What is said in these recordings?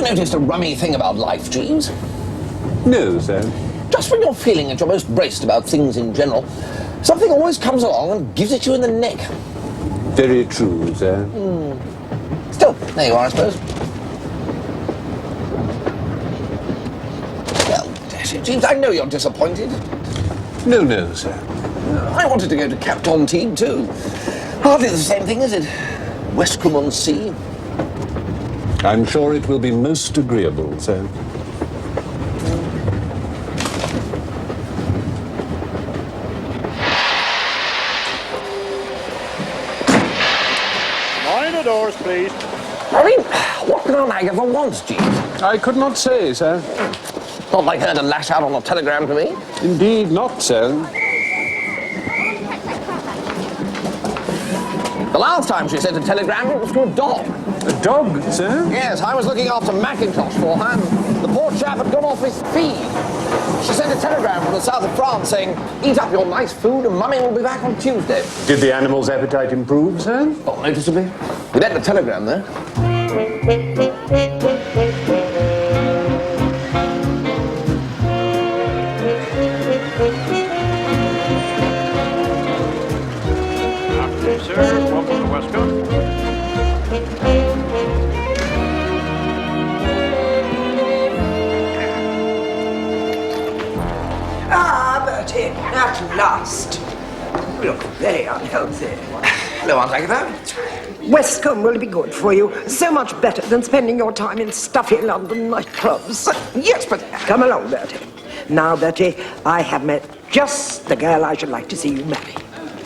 noticed a rummy thing about life, Jeeves? No, sir. Just when you're feeling at your most braced about things in general, something always comes along and gives it you in the neck. Very true, sir. Still, there you are, I suppose. Well, dash it, Jeeves, I know you're disappointed. No, sir. I wanted to go to Cap-Tontine too. Hardly the same thing, is it? Westcombe-on-Sea. I'm sure it will be most agreeable, sir. Mind the doors, please. I mean, what can an Agatha want, Jeeves? I could not say, sir. Not like her to lash out on a telegram to me. Indeed not, sir. The last time she sent a telegram, it was to a dog. A dog, sir? Yes, I was looking after Macintosh for her, and the poor chap had gone off his feed. She sent a telegram from the south of France saying, eat up your nice food and Mummy will be back on Tuesday. Did the animal's appetite improve, sir? Not noticeably. We let the telegram there. Afternoon, sir. Welcome to Westcombe. Ah, Bertie, at last. You look very unhealthy. Hello, Aunt Agatha. Westcombe will be good for you. So much better than spending your time in stuffy London nightclubs. Yes, but... Come along, Bertie. Now, Bertie, I have met just the girl I should like to see you marry.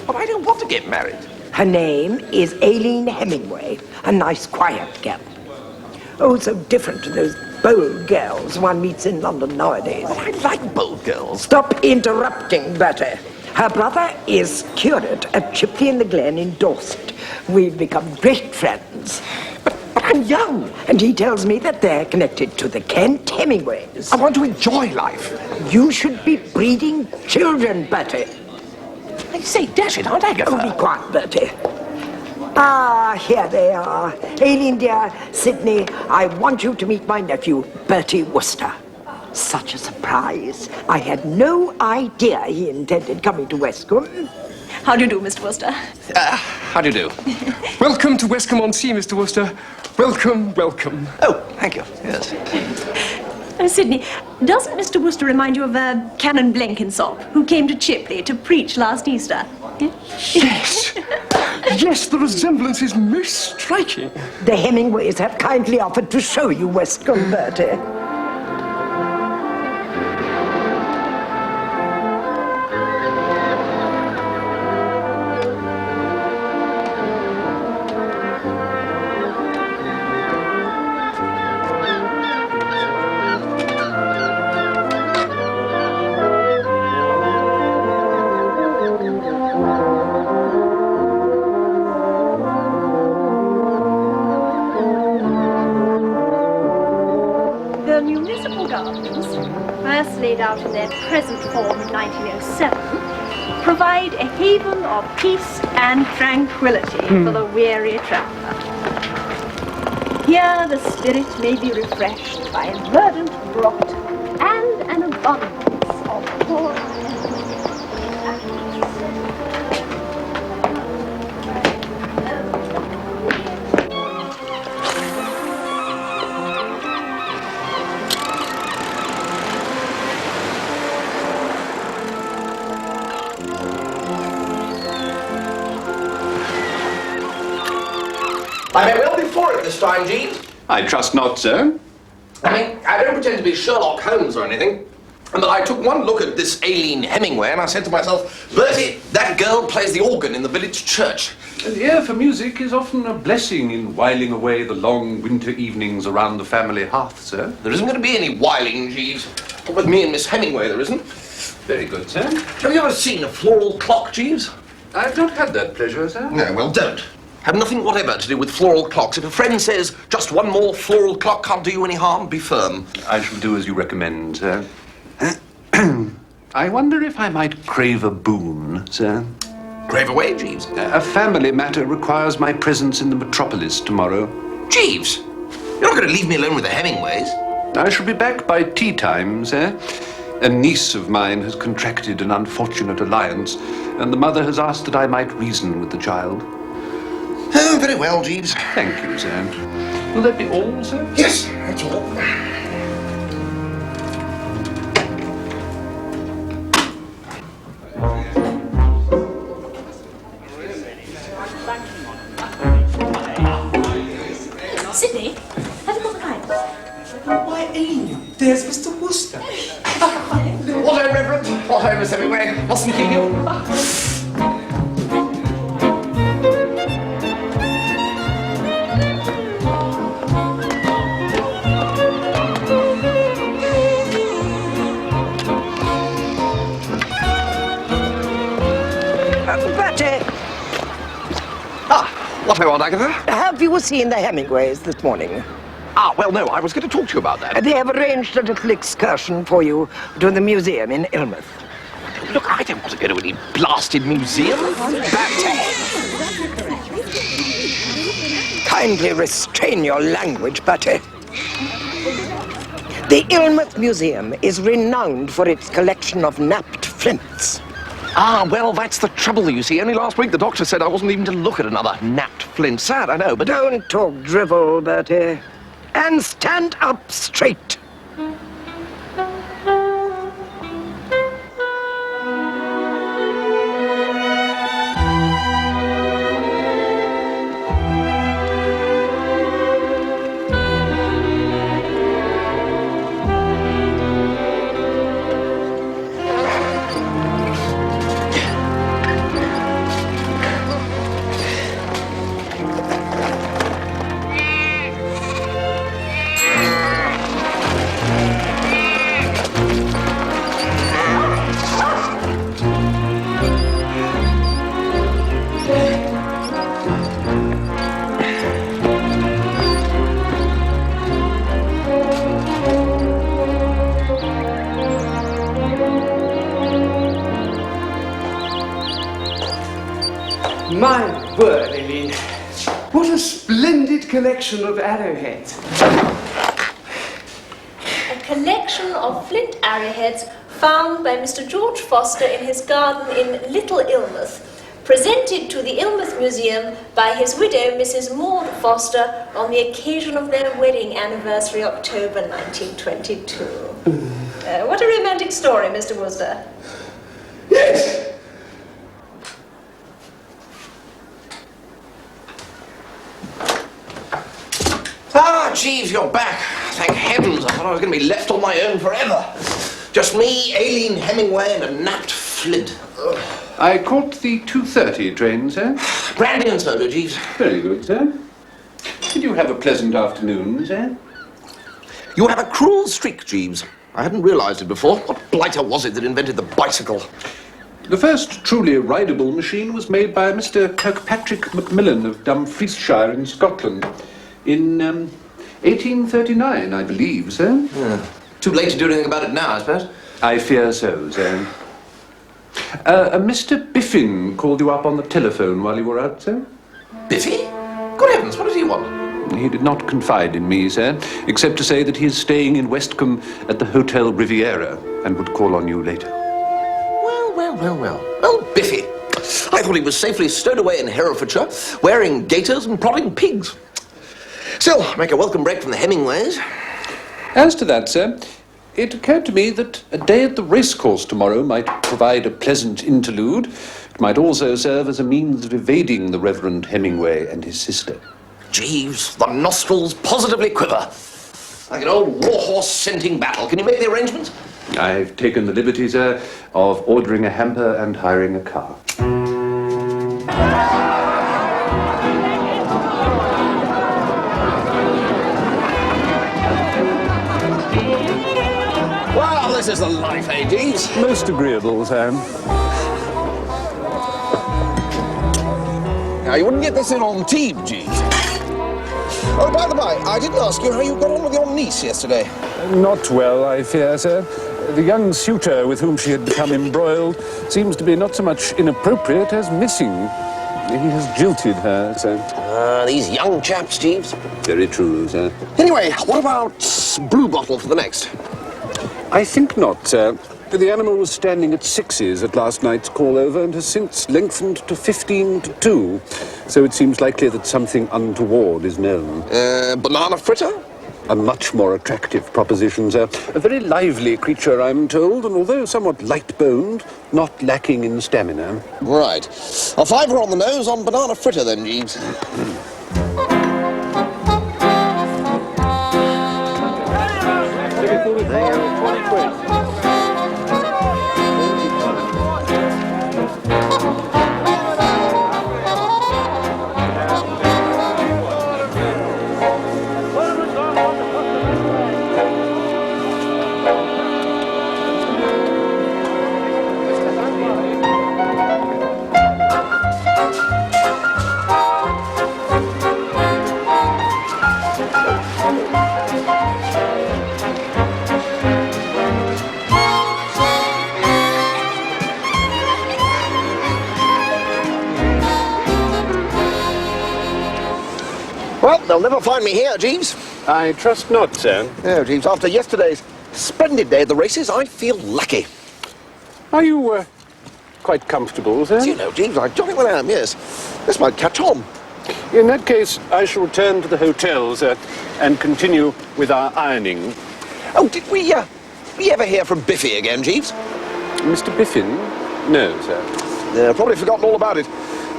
But I don't want to get married. Her name is Aileen Hemingway, a nice, quiet girl. Oh, so different to those bold girls one meets in London nowadays. But I like bold girls. Stop interrupting, Bertie. Her brother is curate at Chipley in the Glen in Dorset. We've become great friends. But I'm young, and he tells me that they're connected to the Kent Hemingways. I want to enjoy life. You should be breeding children, Bertie. I say, dash it, Aunt Agatha. Oh, be quiet, Bertie. Ah, here they are. Aileen, dear, Sydney, I want you to meet my nephew, Bertie Wooster. Such a surprise. I had no idea he intended coming to Westcombe. How do you do, Mr. Wooster? How do you do? Welcome to Westcombe-on-Sea, Mr. Wooster. Welcome, welcome. Oh, thank you. Yes. Sydney, doesn't Mr. Wooster remind you of Canon Blenkinsop, who came to Chipley to preach last Easter? Yes. Yes, the resemblance is most striking. The Hemingways have kindly offered to show you Westcombe, Bertie. The municipal gardens, first laid out in their present form in 1907, provide a haven of peace and tranquility for the weary traveller. Here the spirit may be refreshed by a verdant grot and an abundance of poor. I may well be for it this time, Jeeves. I trust not, sir. I mean, I don't pretend to be Sherlock Holmes or anything, but I took one look at this Aileen Hemingway and I said to myself, Bertie, that girl plays the organ in the village church. An ear for music is often a blessing in whiling away the long winter evenings around the family hearth, sir. There isn't going to be any whiling, Jeeves. Not with me and Miss Hemingway, there isn't. Very good, sir. Have you ever seen a floral clock, Jeeves? I've not had that pleasure, sir. No, well, don't. Have nothing whatever to do with floral clocks. If a friend says just one more floral clock can't do you any harm, be firm. I shall do as you recommend, sir. I wonder if I might crave a boon, sir. Crave away, Jeeves. A family matter requires my presence in the metropolis tomorrow. Jeeves, You're not going to leave me alone with the Hemingways. I shall be back by tea time, sir. A niece of mine has contracted an unfortunate alliance, and the mother has asked that I might reason with the child. Oh, very well, Jeeves. Thank you, sir. Will that be all, sir? Yes, that's all. Sydney, have you got the kite? Why, Amy, there's Mr. Wooster. What ho, Reverend? What ho, Miss Hemingway? Mustn't keep you. Bertie, What ho, Aunt Agatha? have you seen the Hemingways this morning? Well, no, I was going to talk to you about that. They have arranged a little excursion for you to the museum in Ilmouth. Look, I don't want to go to any blasted museum. Kindly restrain your language, Bertie. The Ilmouth Museum is renowned for its collection of napped flints. Well, that's the trouble, you see. Only last week the doctor said I wasn't even to look at another napped flint. Sad, I know, but... Don't talk drivel, Bertie. And stand up straight. My word, Eileen. What a splendid collection of arrowheads. A collection of flint arrowheads found by Mr. George Foster in his garden in Little Ilmouth, presented to the Ilmouth Museum by his widow, Mrs. Maud Foster, on the occasion of their wedding anniversary, October 1922. What a romantic story, Mr. Wooster. Yes. Jeeves, you're back. Thank heavens, I thought I was going to be left on my own forever. Just me, Aileen Hemingway, and a napped flint. Ugh. I caught the 2:30 train, sir. Brandy and soda, Jeeves. Very good, sir. Did you have a pleasant afternoon, sir? You have a cruel streak, Jeeves. I hadn't realised it before. What blighter was it that invented the bicycle? The first truly rideable machine was made by Mr. Kirkpatrick Macmillan of Dumfriesshire in Scotland in 1839, I believe, sir. Yeah. Too late to do anything about it now, I suppose. I fear so, sir. Mr. Biffin called you up on the telephone while you were out, sir? Biffy? Good heavens, what does he want? He did not confide in me, sir, except to say that he is staying in Westcombe at the Hotel Riviera and would call on you later. Well, Biffy. I thought he was safely stowed away in Herefordshire, wearing gaiters and prodding pigs. Still, make a welcome break from the Hemingways. As to that, sir, it occurred to me that a day at the racecourse tomorrow might provide a pleasant interlude. It might also serve as a means of evading the Reverend Hemingway and his sister. Jeeves, the nostrils positively quiver. Like an old warhorse scenting battle. Can you make the arrangements? I've taken the liberty, sir, of ordering a hamper and hiring a car. Well, this is the life, eh, Jeeves? Most agreeable, sir. Now, you wouldn't get this in on team, Jeeves. Oh, by the by, I didn't ask you how you got on with your niece yesterday. Not well, I fear, sir. The young suitor with whom she had become embroiled seems to be not so much inappropriate as missing. He has jilted her, sir. These young chaps, Jeeves. Very true, sir. Anyway, what about Blue Bottle for the next? I think not, sir. The animal was standing at 6s at last night's call-over and has since lengthened to 15 to 2. So it seems likely that something untoward is known. Banana fritter? A much more attractive proposition, sir. A very lively creature, I'm told, and although somewhat light-boned, not lacking in stamina. Right. A fiver on the nose on banana fritter then, Jeeves. Well, they'll never find me here, Jeeves. I trust not, sir. No, Jeeves, after yesterday's splendid day at the races, I feel lucky. Are you, quite comfortable, sir? As you know, Jeeves, I jolly well am, yes. This might catch on. In that case, I shall return to the hotel, sir, and continue with our ironing. Oh, did we ever hear from Biffy again, Jeeves? Mr. Biffin? No, sir. Yeah, probably forgotten all about it.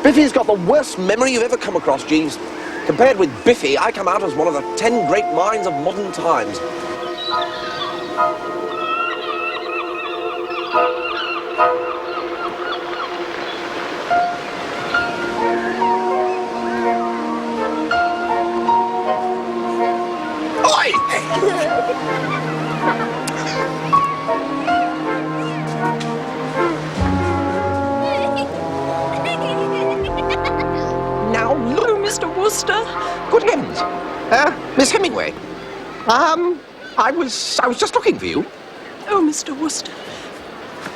Biffy's got the worst memory you've ever come across, Jeeves. Compared with Biffy, I come out as one of the 10 great minds of modern times. Now look, Oh, Mr. Wooster. good heavens. Miss Hemingway. I was just looking for you. Oh, Mr. Wooster.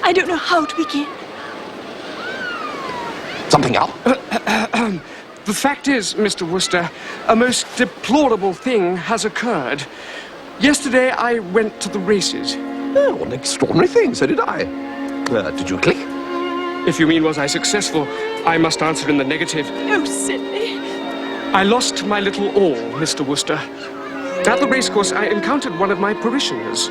I don't know how to begin. Something up? The fact is, Mr. Wooster, a most deplorable thing has occurred. Yesterday I went to the races. Oh, what an extraordinary thing. So did I. Did you click? If you mean was I successful, I must answer in the negative. Oh, Sidney. I lost my little all, Mr. Wooster. At the racecourse, I encountered one of my parishioners,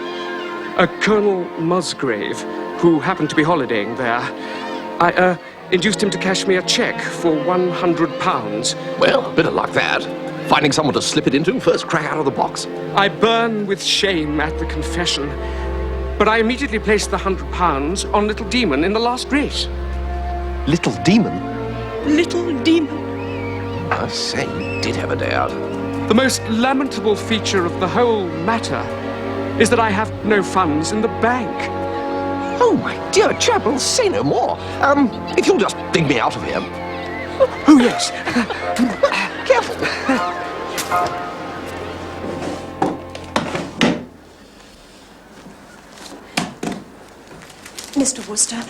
a Colonel Musgrave, who happened to be holidaying there. I induced him to cash me a cheque for £100. Well, a bit of luck that. Finding someone to slip it into, first crack out of the box. I burn with shame at the confession, but I immediately placed the £100 on Little Demon in the last race. Little Demon? Little demon. I say, you did have a day out. The most lamentable feature of the whole matter is that I have no funds in the bank. Oh, my dear chap, well, say no more. If you'll just dig me out of here. Oh, yes. Careful. Mr. Wooster,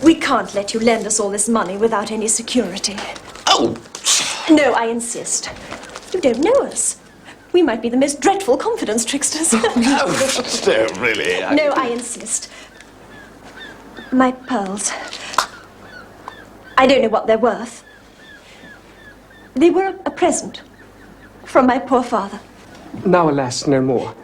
we can't let you lend us all this money without any security. Oh, No, I insist. You don't know us. We might be the most dreadful confidence tricksters. no, really. No, I insist. My pearls. I don't know what they're worth. They were a present from my poor father. Now, alas, no more.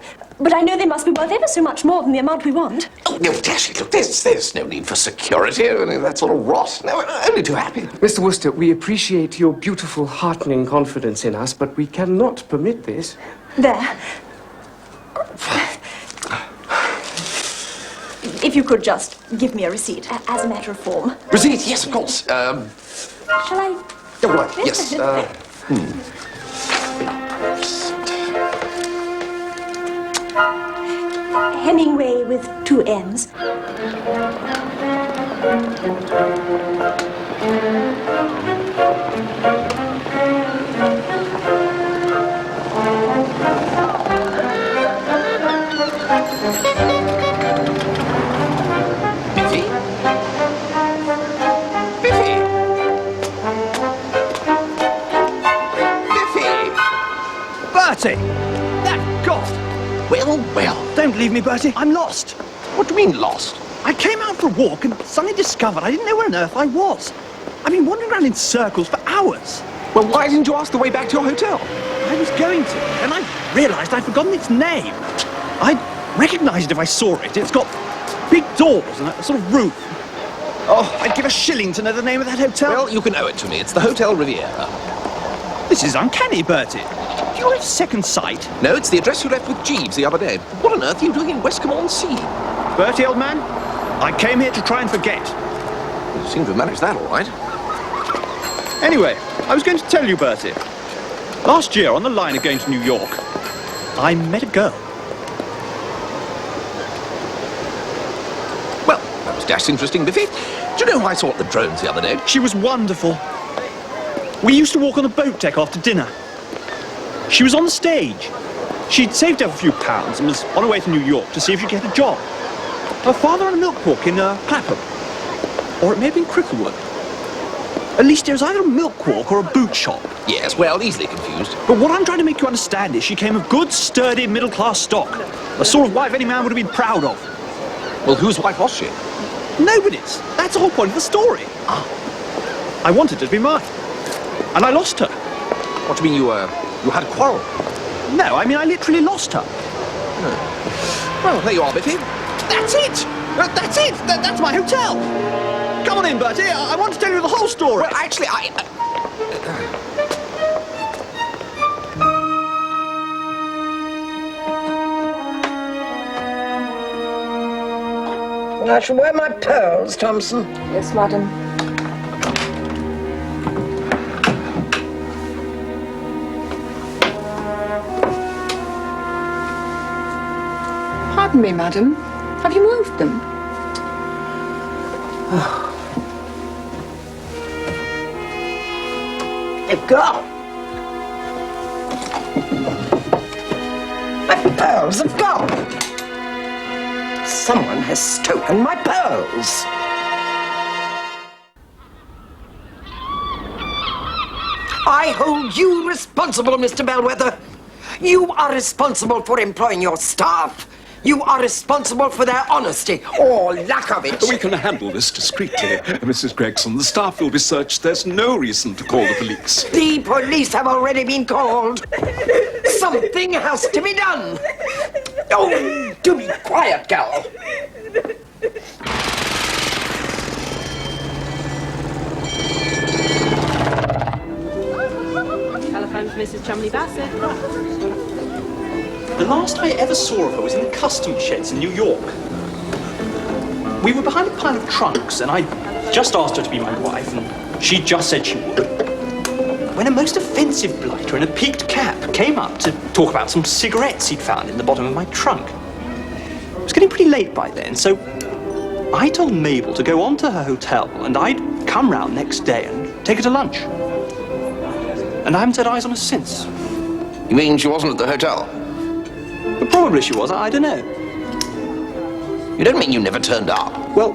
But I know they must be worth ever so much more than the amount we want. Oh, no, Dashy, look, there's no need for security. I mean, that sort of rot. No, I'm only too happy. Mr. Wooster, we appreciate your beautiful, heartening confidence in us, but we cannot permit this. There. If you could just give me a receipt, as a matter of form. Receipt, yes, of course. Shall I? Oh, right, yes. Hemingway with 2 M's. Biffy? Biffy? believe me, Bertie, I'm lost. What do you mean, lost? I came out for a walk and suddenly discovered I didn't know where on earth I was. I've been wandering around in circles for hours. Well, why didn't you ask the way back to your hotel? I was going to, and I realised I'd forgotten its name. I'd recognise it if I saw it. It's got big doors and a sort of roof. Oh, I'd give a shilling to know the name of that hotel. Well, you can owe it to me. It's the Hotel Riviera. This is uncanny, Bertie. Do you have second sight? No, it's the address you left with Jeeves the other day. What on earth are you doing in Westcombe-on-Sea? Bertie, old man, I came here to try and forget. You seem to have managed that all right. Anyway, I was going to tell you, Bertie. Last year, on the line of going to New York, I met a girl. Well, that was dashed interesting, Biffy. Do you know who I saw at the drones the other day? She was wonderful. We used to walk on the boat deck after dinner. She was on the stage. She'd saved up a few pounds and was on her way to New York to see if she'd get a job. Her father ran a milk walk in Clapham. Or it may have been Cricklewood. At least there was either a milk walk or a boot shop. Yes, well, easily confused. But what I'm trying to make you understand is she came of good, sturdy, middle-class stock. The sort of wife any man would have been proud of. Well, whose wife was she? Nobody's. That's the whole point of the story. I wanted her to be mine. And I lost her. What do you mean you had a quarrel? No, I mean I literally lost her. Well, there you are, Biffy. That's it! That's it! That's my hotel! Come on in, Bertie. I want to tell you the whole story. Well, actually, I shall wear my pearls, Thompson. Yes, madam. Pardon me, madam. Have you moved them? Let go. My pearls have gone. Someone has stolen my pearls. I hold you responsible, Mr. Bellwether. You are responsible for employing your staff. You are responsible for their honesty, or lack of it. We can handle this discreetly, Mrs. Gregson. The staff will be searched. There's no reason to call the police. The police have already been called. Something has to be done. Oh, do be quiet, gal. Telephone's Mrs. Chumley Bassett. The last I ever saw of her was in the customs sheds in New York. We were behind a pile of trunks, and I just asked her to be my wife, and she just said she would. When a most offensive blighter in a peaked cap came up to talk about some cigarettes he'd found in the bottom of my trunk. It was getting pretty late by then, so I told Mabel to go on to her hotel, and I'd come round next day and take her to lunch. And I haven't set eyes on her since. You mean she wasn't at the hotel? But probably she was, I don't know. You don't mean you never turned up? Well,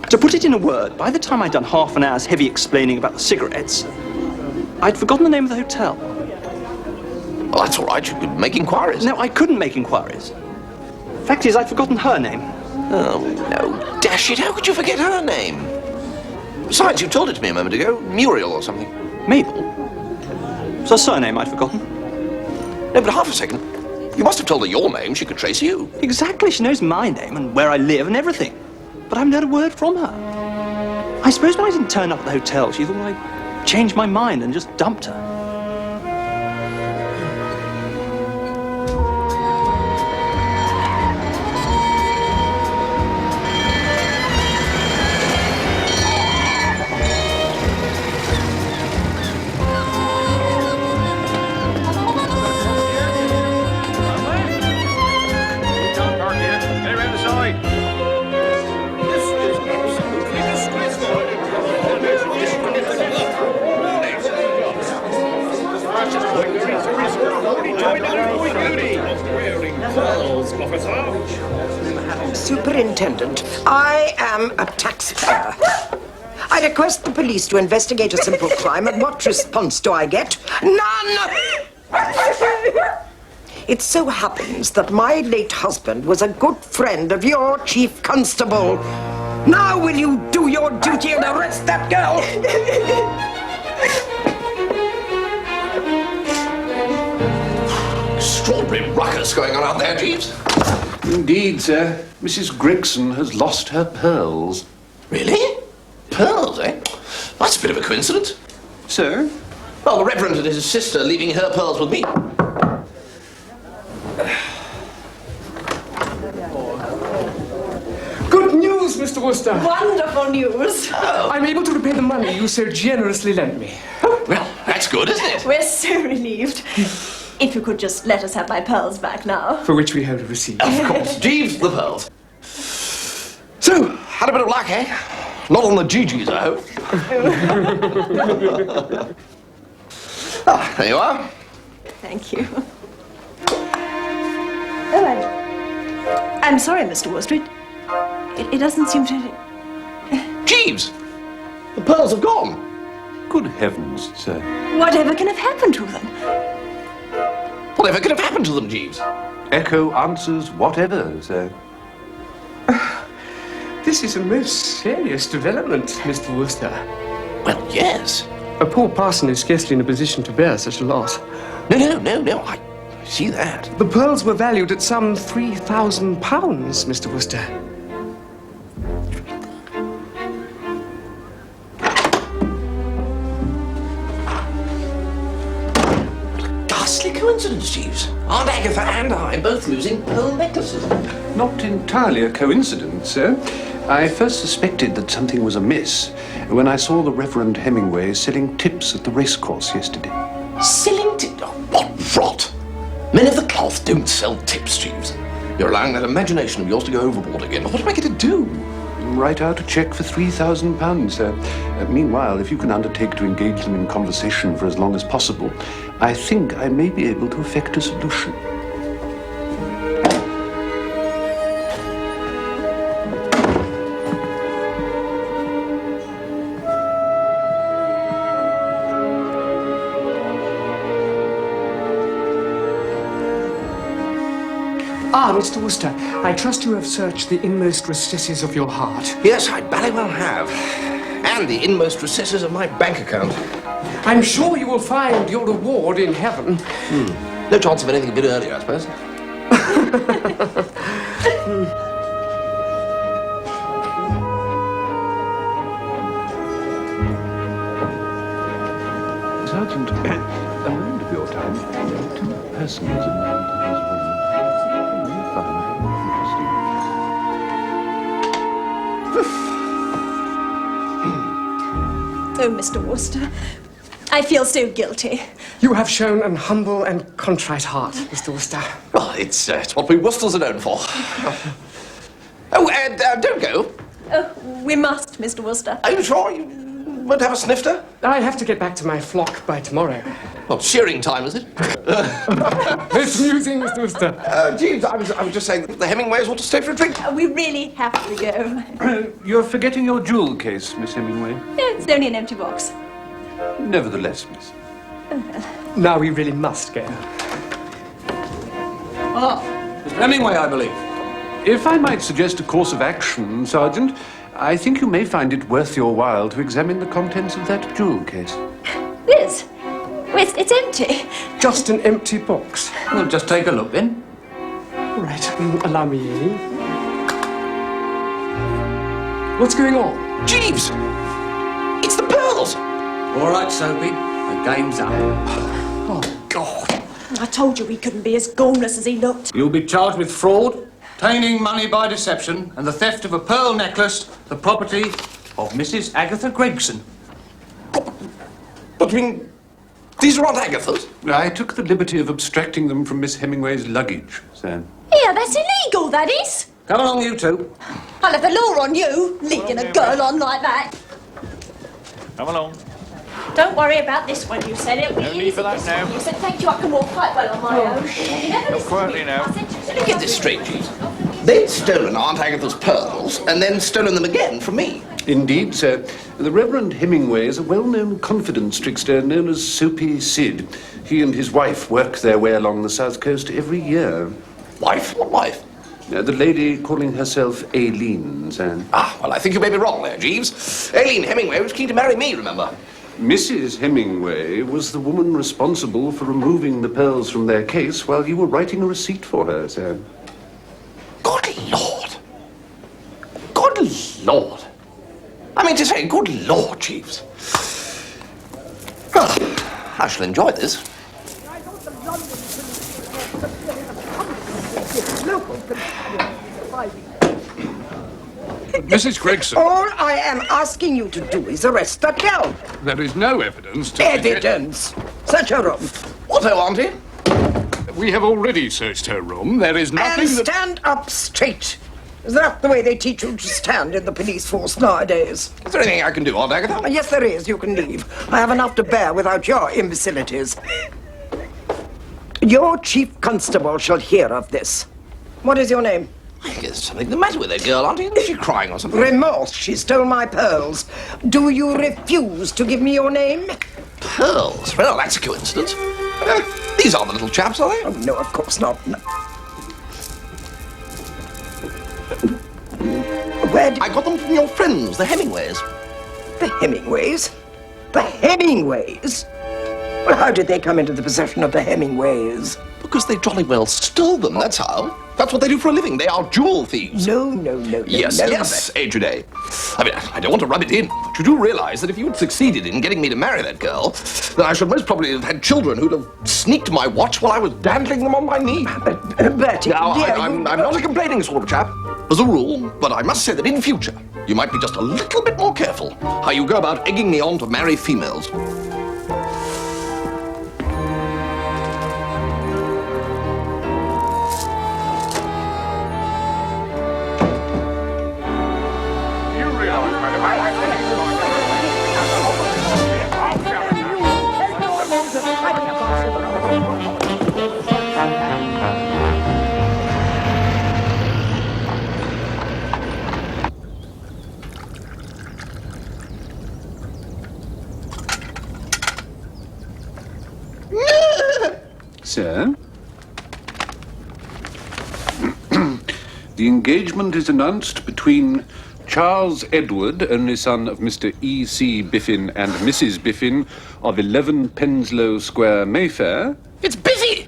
to put it in a word, by the time I'd done half an hour's heavy explaining about the cigarettes, I'd forgotten the name of the hotel. Well, that's all right. You could make inquiries. No, I couldn't make inquiries. Fact is, I'd forgotten her name. Oh, no. Dash it, how could you forget her name? Besides, you told it to me a moment ago. Muriel or something. Mabel? It's her surname I'd forgotten. No, but half a second. You must have told her your name. She could trace you. Exactly. She knows my name and where I live and everything. But I haven't heard a word from her. I suppose when I didn't turn up at the hotel, she thought I'd changed my mind and just dumped her. Superintendent, I am a taxpayer. I request the police to investigate a simple crime, and what response do I get? None! It so happens that my late husband was a good friend of your chief constable. Now will you do your duty and arrest that girl? Extraordinary ruckus going on out there, Jeeves. Indeed, sir. Mrs. Gregson has lost her pearls. Really? Pearls, eh? That's a bit of a coincidence. Sir? Well, the Reverend and his sister leaving her pearls with me. Good news, Mr. Wooster. Wonderful news. I'm able to repay the money you so generously lent me. Well, that's good, isn't it? We're so relieved. If you could just let us have my pearls back now. For which we hope to receive. Of course. Jeeves, the pearls. So, had a bit of luck, eh? Not on the GGs, I hope. There you are. Thank you. Oh, I'm sorry, Mr. Wooster. It doesn't seem to... Jeeves! The pearls have gone. Good heavens, sir. Whatever can have happened to them? Whatever could have happened to them, Jeeves? Echo answers whatever, sir. This is a most serious development, Mr. Wooster. Well, yes. A poor parson is scarcely in a position to bear such a loss. No, I see that. The pearls were valued at some £3,000, Mr. Wooster. Ghastly coincidence, Jeeves. Aunt Agatha and I both losing pearl necklaces. Not entirely a coincidence, sir. I first suspected that something was amiss when I saw the Reverend Hemingway selling tips at the racecourse yesterday. Selling tips? Oh, what rot! Men of the cloth don't sell tips, Jeeves. You're allowing that imagination of yours to go overboard again. What am I going to do? Write out a cheque for £3,000, sir. Meanwhile, if you can undertake to engage them in conversation for as long as possible, I think I may be able to effect a solution. Ah, Mr. Wooster, I trust you have searched the inmost recesses of your heart. Yes, I bally well have. And the inmost recesses of my bank account. I'm sure you will find your reward in heaven. No chance of anything a bit earlier, I suppose. Sergeant, a moment of your time. Two persons in this room. Oh, Mr. Wooster, I feel so guilty. You have shown an humble and contrite heart, Mr. Wooster. Well, it's what we Woosters are known for. Oh, and don't go. Oh, we must, Mr. Wooster. Are you sure you won't have a snifter? I have to get back to my flock by tomorrow. Well, shearing time, is it? It's amusing, Mr. Wooster. Jeeves, I was just saying the Hemingways want to stay for a drink. We really have to go. You're forgetting your jewel case, Miss Hemingway. No, it's only an empty box. Nevertheless, miss. Now we really must go. Ah, Mr. Hemingway, I believe. If I might suggest a course of action, Sergeant, I think you may find it worth your while to examine the contents of that jewel case. Yes. Well, it's empty. Just an empty box. Well, just take a look, then. All right, allow me in. What's going on? Jeeves! It's the pearls! All right, Soapy. The game's up. Oh, God. I told you he couldn't be as gormless as he looked. You'll be charged with fraud, obtaining money by deception, and the theft of a pearl necklace, the property of Mrs. Agatha Gregson. But I mean, these are Aunt Agatha's. I took the liberty of abstracting them from Miss Hemingway's luggage, sir. Yeah, that's illegal, that is. Come along, you two. I'll have the law on you, leading a girl on like that. Come along. Don't worry about this one, you said. It'll be No need easy for that this now. one. You said, thank you, I can walk quite well on my own. You never listen to quietly me. now. I said, Let me get this straight, Jeeves. They'd stolen Aunt Agatha's pearls and then stolen them again from me. Indeed, sir. The Reverend Hemingway is a well-known confidence trickster known as Soapy Sid. He and his wife work their way along the south coast every year. Wife? What wife? The lady calling herself Aileen, sir. Ah, well, I think you may be wrong there, Jeeves. Aileen Hemingway was keen to marry me, remember? Mrs. Hemingway was the woman responsible for removing the pearls from their case while you were writing a receipt for her, sir. Good Lord. Good Lord. I mean to say, good Lord, Jeeves. Well, I shall enjoy this. Mrs. Gregson. All I am asking you to do is arrest that girl. There is no evidence to... Evidence! Search her room. What, Auntie? We have already searched her room. There is nothing And stand up straight. Is that the way they teach you to stand in the police force nowadays? Is there anything I can do, Aunt Agatha? Yes, there is. You can leave. I have enough to bear without your imbecilities. Your chief constable shall hear of this. What is your name? I think there's something the matter with that girl, Auntie. Is she crying or something? Remorse. She stole my pearls. Do you refuse to give me your name? Pearls? Well, that's a coincidence. These are the little chaps, are they? Oh, no, of course not. No. Where did... I got them from your friends, the Hemingways. The Hemingways? The Hemingways? Well, how did they come into the possession of the Hemingways? Because they jolly well stole them, that's how. That's what they do for a living. They are jewel thieves. No. Yes, Jude. I mean, I don't want to rub it in, but you do realize that if you had succeeded in getting me to marry that girl, then I should most probably have had children who'd have sneaked my watch while I was dandling them on my knee. Bertie, Now, dear, I'm not a complaining sort of chap, as a rule, but I must say that in future, you might be just a little bit more careful how you go about egging me on to marry females. Sir? The engagement is announced between Charles Edward, only son of Mr. E.C. Biffin and Mrs. Biffin of 11 Penslow Square, Mayfair. It's Biffy!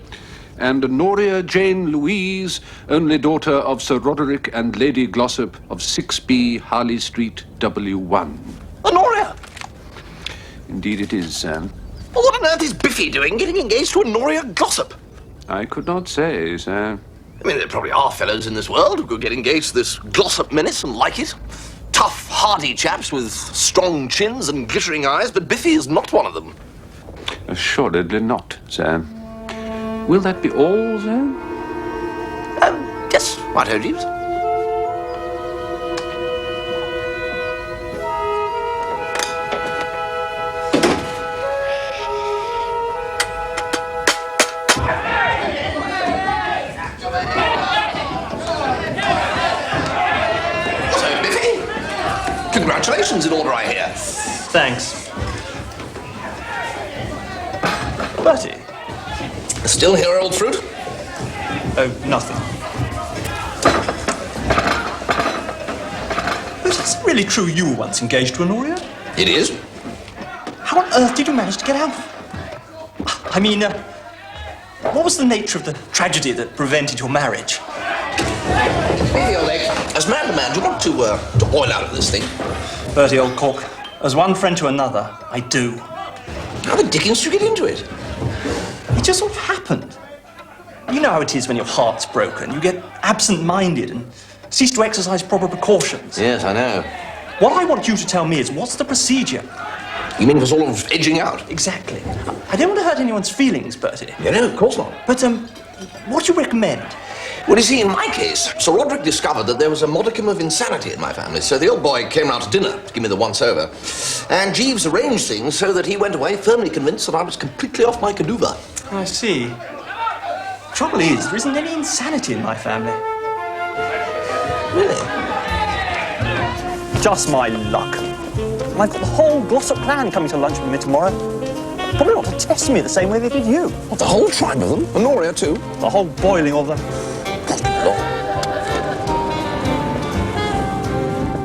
And Honoria Jane Louise, only daughter of Sir Roderick and Lady Glossop of 6B Harley Street, W1. Honoria! Indeed it is, sir. Well, what on earth is Biffy doing getting engaged to Honoria Glossop? I could not say, sir. I mean, there probably are fellows in this world who could get engaged to this Glossop menace and like it. Tough, hardy chaps with strong chins and glittering eyes, but Biffy is not one of them. Assuredly not, sir. Will that be all, sir? Yes, right ho, Jeeves. So, Biffy, congratulations in order, I hear. Thanks. Bertie? Still here, old fruit? Oh, nothing. But is it really true you were once engaged to Honoria? It is. How on earth did you manage to get out of it? I mean, what was the nature of the tragedy that prevented your marriage? Hey, old egg. As man to man, do you want to oil out of this thing? Bertie, old cork, as one friend to another, I do. How the dickens did you get into it? It just sort of happened. You know how it is when your heart's broken. You get absent-minded and cease to exercise proper precautions. Yes, I know. What I want you to tell me is, what's the procedure? You mean for sort of edging out? Exactly. I don't want to hurt anyone's feelings, Bertie. Yeah, no, of course not. But, what do you recommend? Well, you see, in my case, Sir Roderick discovered that there was a modicum of insanity in my family, so the old boy came round to dinner to give me the once-over. And Jeeves arranged things so that he went away firmly convinced that I was completely off my canoeva. I see. Trouble is, there isn't any insanity in my family. Really? Just my luck. And I've got the whole Glossop clan coming to lunch with me tomorrow. Probably want to test me the same way they did you. What, the whole tribe of them? Honoria too? The whole boiling of them. Good Lord.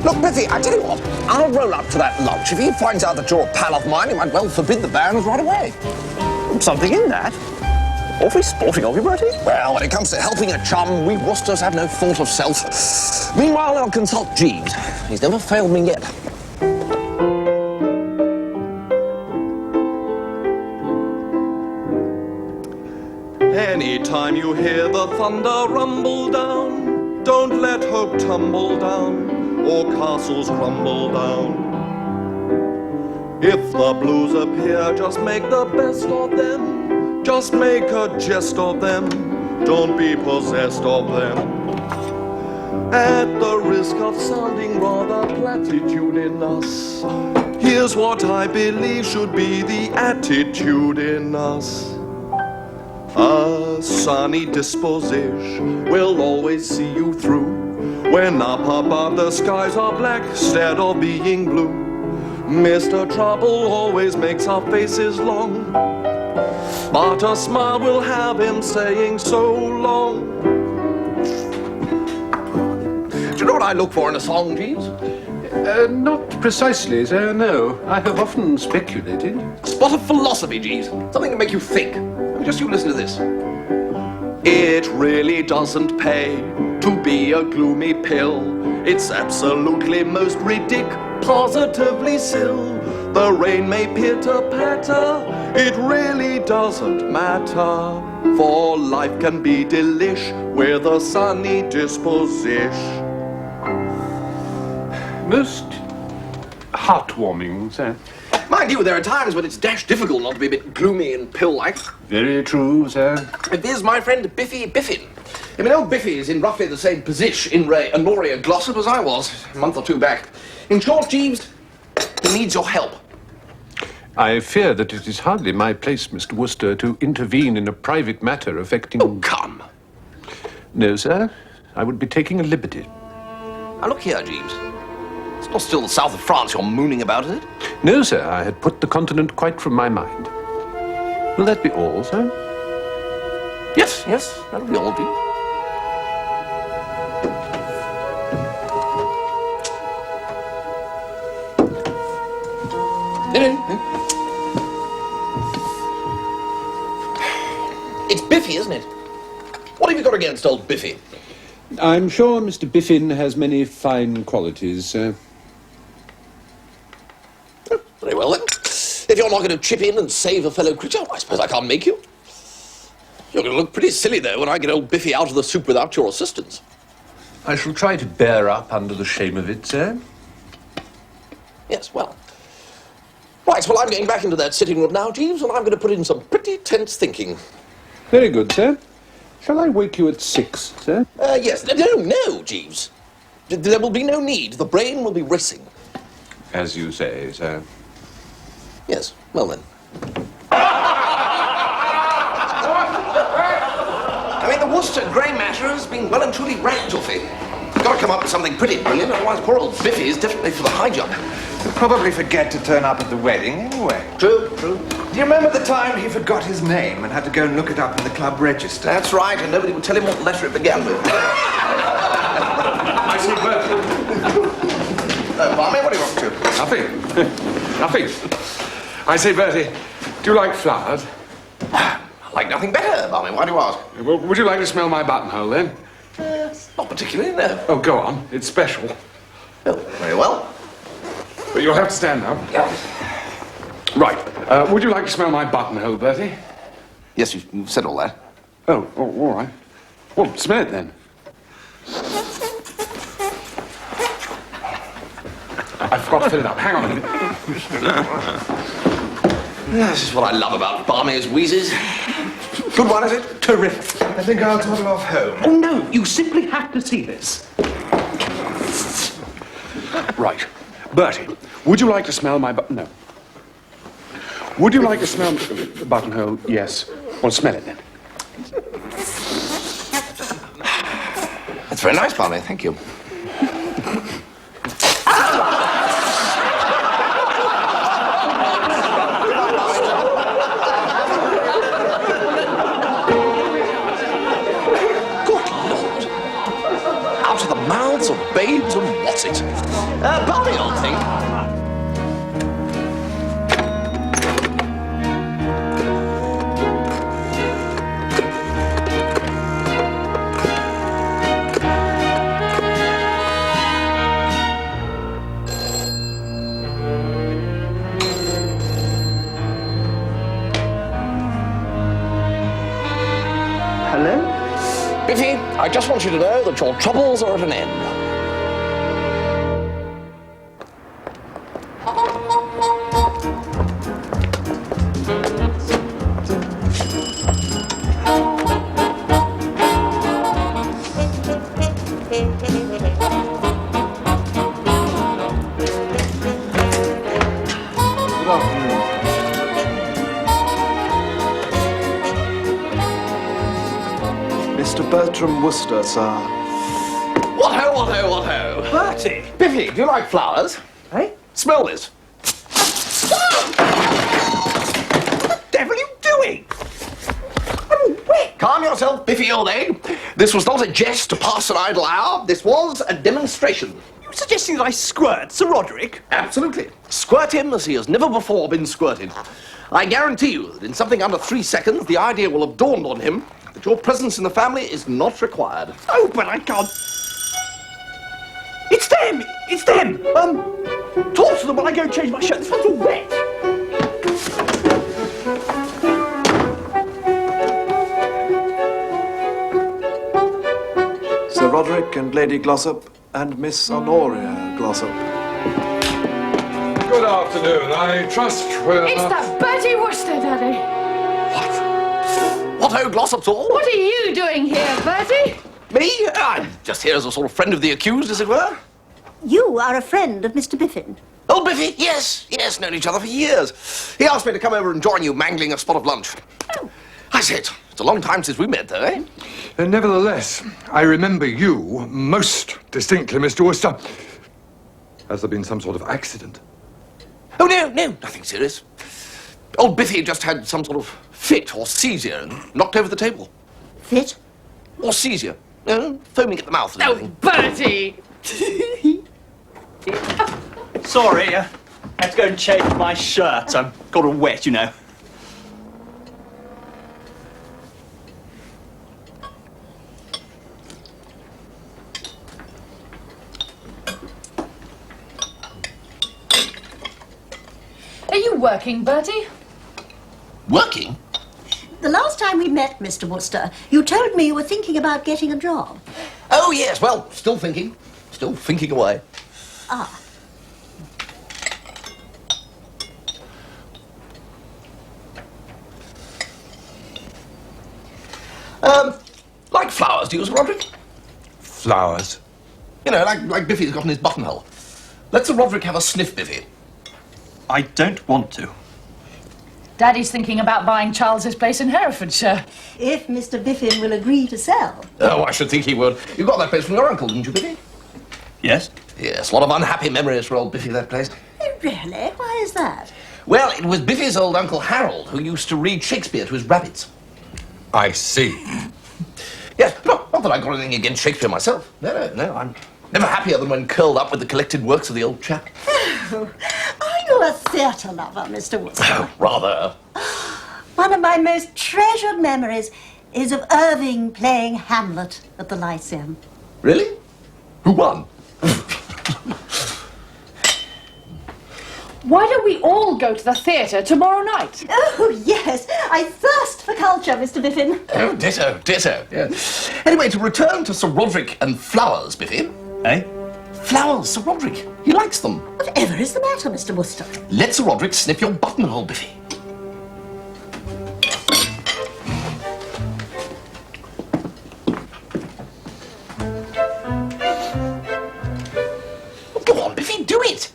Look, Biffy, I tell you what, I'll roll up to that lunch. If he finds out that you're a pal of mine, he might well forbid the banns right away. Something in that. Awfully sporting of you, Bertie. Well, when it comes to helping a chum, we Woosters have no thought of self. Meanwhile, I'll consult Jeeves. He's never failed me yet. Anytime you hear the thunder rumble down, don't let hope tumble down, or castles crumble down. If the blues appear, just make the best of them. Just make a jest of them. Don't be possessed of them. At the risk of sounding rather platitudinous, here's what I believe should be the attitude in us. A sunny disposition will always see you through. When up above the skies are black instead of being blue. Mr. Trouble always makes our faces long, but a smile will have him saying so long. Do you know what I look for in a song, Jeeves? Not precisely, sir, no. I have often speculated. A spot of philosophy, Jeeves. Something to make you think. Just you listen to this. It really doesn't pay to be a gloomy pill. It's absolutely most positively still. The rain may pitter-patter, it really doesn't matter. For life can be delish with a sunny disposition. Most heartwarming, sir. Mind you, there are times when it's dashed difficult not to be a bit gloomy and pill-like. Very true, sir. There's my friend Biffy Biffin. I mean, old Biffy is in roughly the same position in Honoria Glossop as I was a month or two back. In short, Jeeves, he needs your help. I fear that it is hardly my place, Mr. Wooster, to intervene in a private matter affecting... Oh, come. No, sir. I would be taking a liberty. Now, look here, Jeeves. It's not still the south of France you're mooning about, is it? No, sir. I had put the continent quite from my mind. Will that be all, sir? Yes, that'll be all, Jeeves. It's Biffy, isn't it? What have you got against old Biffy? I'm sure Mr. Biffin has many fine qualities, sir. Very well, then. If you're not going to chip in and save a fellow creature, I suppose I can't make you. You're going to look pretty silly, though, when I get old Biffy out of the soup without your assistance. I shall try to bear up under the shame of it, sir. Yes, well. Right, well, I'm getting back into that sitting room now, Jeeves, and I'm going to put in some pretty tense thinking. Very good, sir. Shall I wake you at 6, sir? Yes. No, Jeeves. There will be no need. The brain will be racing. As you say, sir. Yes, well then. I mean, the Wooster grey matter has been well and truly racked, Tuffy. You've got to come up with something pretty brilliant, otherwise poor old Biffy is definitely for the high jump. He'll probably forget to turn up at the wedding anyway. True. Do you remember the time he forgot his name and had to go and look it up in the club register? That's right, and nobody would tell him what letter it began with. I see Bertie. Barmy, what are you up to? Nothing. I say, Bertie, do you like flowers? I like nothing better, Barmy. Why do you ask? Well, would you like to smell my buttonhole, then? Not particularly, no. Oh, go on. It's special. Oh, very well. But you'll have to stand now. Yeah. Right. Would you like to smell my buttonhole, Bertie? Yes, you've said all that. Oh, all right. Well, smell it, then. I forgot to fill it up. Hang on a minute. This is what I love about Barmy's wheezes. Good one, is it? Terrific. I think I'll toddle off home. Oh, no. You simply have to see this. Right. Bertie, would you like to smell my no. Would you like to smell the buttonhole? Yes. Well, smell it, then. That's very nice, Barmy. Thank you. babes and what's it? Balmy old thing. Hello? Biffy, I just want you to know that your troubles are at an end. Good afternoon. Mr. Bertram Wooster, sir. What ho, what ho, what ho? Bertie! Biffy, do you like flowers? Eh? Smell this. What the devil are you doing? I'm wet. Calm yourself, Biffy, old egg. This was not a jest to pass an idle hour. This was a demonstration. You suggesting that I squirt Sir Roderick? Absolutely. Squirt him as he has never before been squirted. I guarantee you that in something under 3 seconds, the idea will have dawned on him that your presence in the family is not required. Oh, but I can't. It's them! It's them! Talk to them while I go and change my shirt. This one's all wet. Sir Roderick and Lady Glossop and Miss Honoria Glossop. Good afternoon. I trust we're It's not... that Bertie Wooster, Daddy. What ho, Glossop's all? What are you doing here, Bertie? Me? I'm just here as a sort of friend of the accused, as it were. You are a friend of Mr. Biffin. Oh, Biffy, yes, known each other for years. He asked me to come over and join you mangling a spot of lunch. Oh. I said, it's a long time since we met, though, eh? Nevertheless, I remember you most distinctly, Mr. Wooster. Has there been some sort of accident? Oh, no, nothing serious. Old Biffy just had some sort of fit or seizure and knocked over the table. Fit? Or seizure. Foaming at the mouth and everything. Bertie! Sorry, I had to go and change my shirt. I've got all wet, you know. Are you working, Bertie? Working? The last time we met, Mr. Wooster, you told me you were thinking about getting a job. Oh, yes, well, still thinking. Still thinking away. Ah. Like flowers, do you, Sir Roderick? Flowers? You know, like Biffy's got in his buttonhole. Let Sir Roderick have a sniff, Biffy. I don't want to. Daddy's thinking about buying Charles's place in Herefordshire. If Mr. Biffin will agree to sell. Oh, I should think he would. You got that place from your uncle, didn't you, Biffy? Yes? Yes, a lot of unhappy memories for old Biffy, that place. Oh, really? Why is that? Well, it was Biffy's old Uncle Harold who used to read Shakespeare to his rabbits. I see. Yes, not that I got anything against Shakespeare myself. No, I'm never happier than when curled up with the collected works of the old chap. Oh, are you a theatre lover, Mr. Wooster? Oh, rather. One of my most treasured memories is of Irving playing Hamlet at the Lyceum. Really? Who won? Why don't we all go to the theatre tomorrow night? Oh, yes. I thirst for culture, Mr. Biffin. Oh, ditto, yeah. Anyway, to return to Sir Roderick and flowers, Biffy. Eh? Flowers, Sir Roderick. He likes them. Whatever is the matter, Mr. Wooster? Let Sir Roderick sniff your buttonhole, Biffy. Go on, Biffy, do it.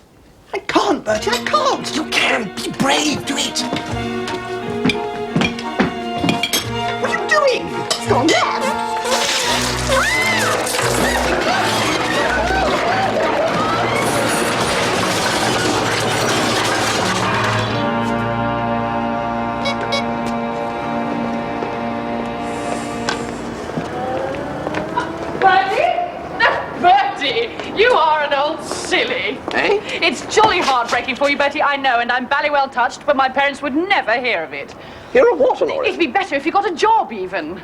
I can't, Bertie, I can't. You can. Be brave. Do it. What are you doing? It's gone mad. Bertie? It's jolly heartbreaking for you, Bertie, I know, and I'm bally well touched, but my parents would never hear of it. Hear of what, Honoria? It'd be better if you got a job, even.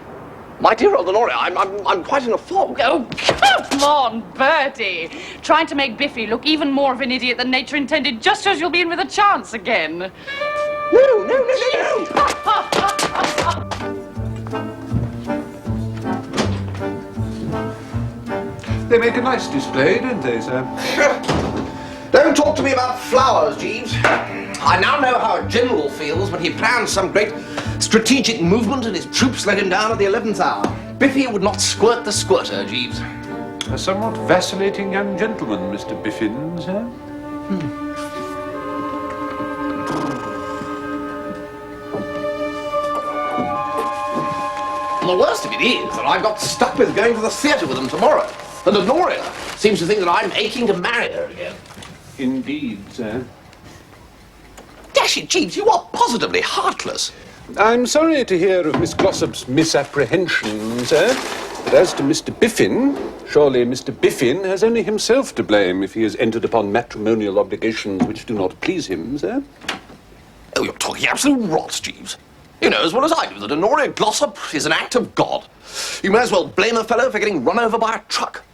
My dear old Honoria, I'm quite in a fog. Oh, come on, Bertie. Trying to make Biffy look even more of an idiot than nature intended just as you'll be in with a chance again. No. They make a nice display, don't they, sir? Don't talk to me about flowers, Jeeves. I now know how a general feels when he plans some great strategic movement and his troops let him down at the 11th hour. Biffy would not squirt the squirter, Jeeves. A somewhat vacillating young gentleman, Mr. Biffin, sir. And the worst of it is that I got stuck with going to the theatre with them tomorrow. And Honoria seems to think that I'm aching to marry her again. Indeed, sir. Dash it, Jeeves, you are positively heartless. I'm sorry to hear of Miss Glossop's misapprehension, sir. But as to Mr. Biffin, surely Mr. Biffin has only himself to blame if he has entered upon matrimonial obligations which do not please him, sir. Oh, you're talking absolute rot, Jeeves. You know as well as I do that Honoria Glossop is an act of God. You may as well blame a fellow for getting run over by a truck.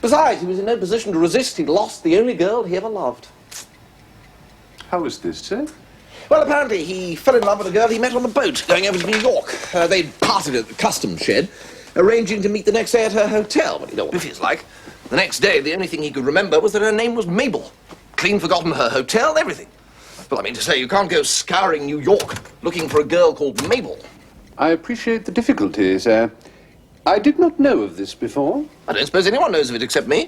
Besides, he was in no position to resist. He'd lost the only girl he ever loved. How was this, sir? Well, apparently he fell in love with a girl he met on the boat going over to New York. They'd parted at the customs shed, arranging to meet the next day at her hotel. But you know what Biffy's like. The next day, the only thing he could remember was that her name was Mabel. Clean forgotten her hotel, everything. Well, I mean to say, you can't go scouring New York looking for a girl called Mabel. I appreciate the difficulty, sir. I did not know of this before. I don't suppose anyone knows of it except me.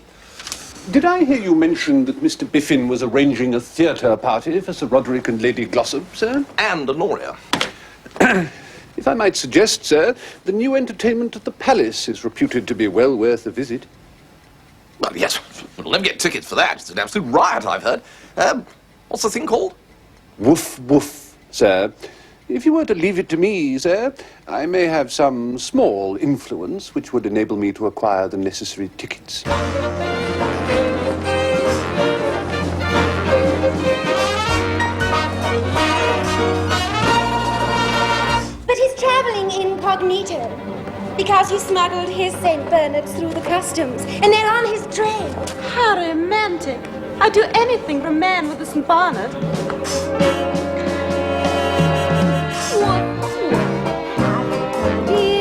Did I hear you mention that Mr. Biffin was arranging a theatre party for Sir Roderick and Lady Glossop, sir? And Honoria. If I might suggest, sir, the new entertainment at the Palace is reputed to be well worth a visit. Well, yes, we'll never get tickets for that. It's an absolute riot, I've heard. What's the thing called? Woof, woof, sir. If you were to leave it to me, sir, I may have some small influence which would enable me to acquire the necessary tickets. But he's traveling incognito because he smuggled his St. Bernards through the customs, and they're on his trail. How romantic. I'd do anything for a man with a St. Bernard.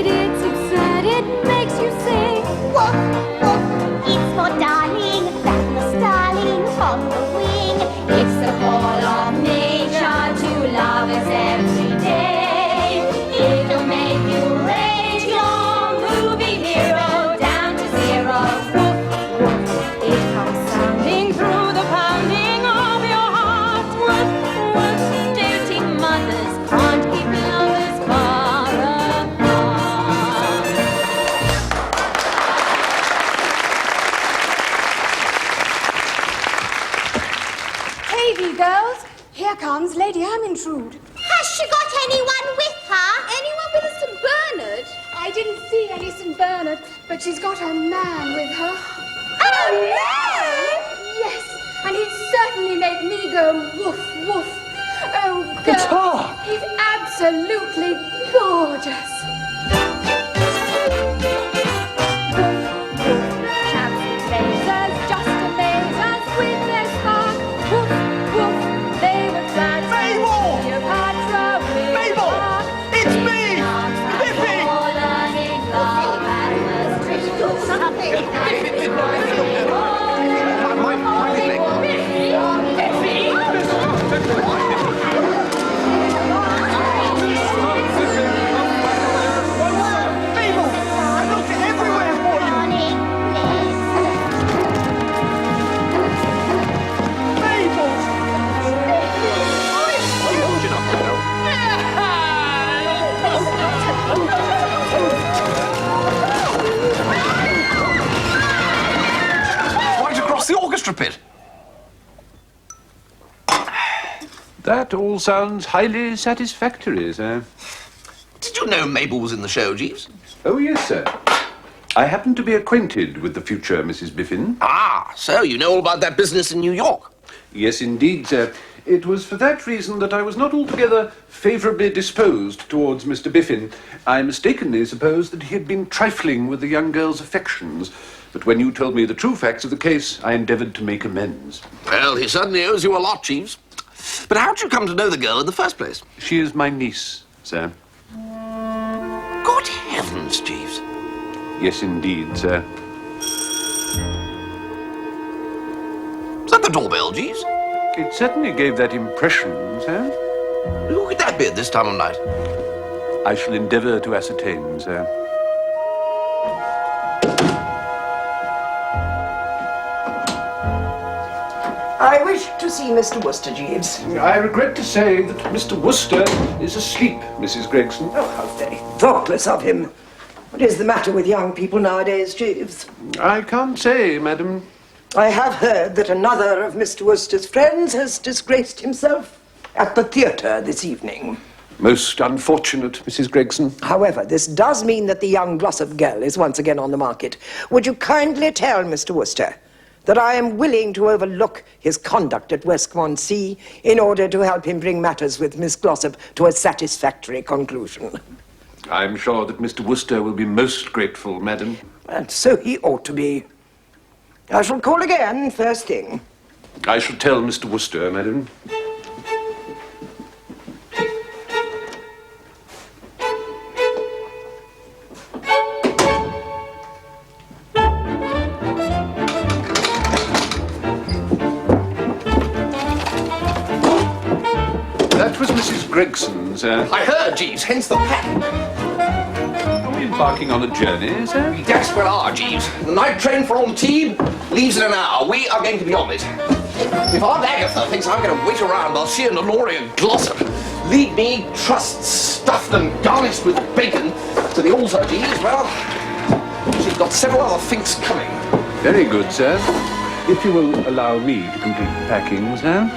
It's absurd, it makes you say, woof, woof. It's for darling, that the starling from the wing. It's the call of nature to lovers every day. It'll make you rate your movie hero down to 0. Woof, woof. It comes sounding through the pounding of your heart. Woof, woof. Doting mothers can't keep lovers far apart. Hey, you girls. Here comes Lady Ermintrude. Has she got anyone with her? Anyone with a St. Bernard? I didn't see any St. Bernard, but she's got a man with her. Oh, no! Yes, and he'd certainly make me go woof, woof. Oh, girl. It's her. He's absolutely gorgeous. Chaps and phasers, just a phasers with their spark. Woof, woof, they would flag Cleopatra with Mabel! It's me! Biffy! Right across the orchestra pit. That all sounds highly satisfactory, sir. Did you know Mabel was in the show, Jeeves? Oh, yes, sir. I happen to be acquainted with the future Mrs. Biffin. Ah, so you know all about that business in New York? Yes, indeed, sir. It was for that reason that I was not altogether favourably disposed towards Mr. Biffin. I mistakenly supposed that he had been trifling with the young girl's affections. But when you told me the true facts of the case, I endeavoured to make amends. Well, he certainly owes you a lot, Jeeves. But how'd you come to know the girl in the first place? She is my niece, sir. Good heavens, Jeeves. Yes, indeed, sir. Is that the doorbell, Jeeves? It certainly gave that impression, sir. Who could that be at this time of night? I shall endeavour to ascertain, sir. I wish to see Mr. Wooster, Jeeves. I regret to say that Mr. Wooster is asleep, Mrs. Gregson. Oh, how very thoughtless of him. What is the matter with young people nowadays, Jeeves? I can't say, madam. I have heard that another of Mr. Wooster's friends has disgraced himself at the theatre this evening. Most unfortunate, Mrs. Gregson. However, this does mean that the young Glossop girl is once again on the market. Would you kindly tell Mr. Wooster that I am willing to overlook his conduct at Westmont in order to help him bring matters with Miss Glossop to a satisfactory conclusion? I'm sure that Mr. Wooster will be most grateful, madam. And so he ought to be. I shall call again first thing. I shall tell Mr. Wooster, madam. That was Mrs. Gregson's, I heard, Jeeves, hence the pack. Are we embarking on a journey, sir? Yes, we are, Jeeves. The night train for Antibes leaves in an hour. We are going to be on it. If Aunt Agatha thinks I'm going to wait around while she and Honoria Glossop lead me, trusts stuffed and garnished with bacon, to the altar, Jeeves, well, she's got several other things coming. Very good, sir. If you will allow me to complete the packing, sir.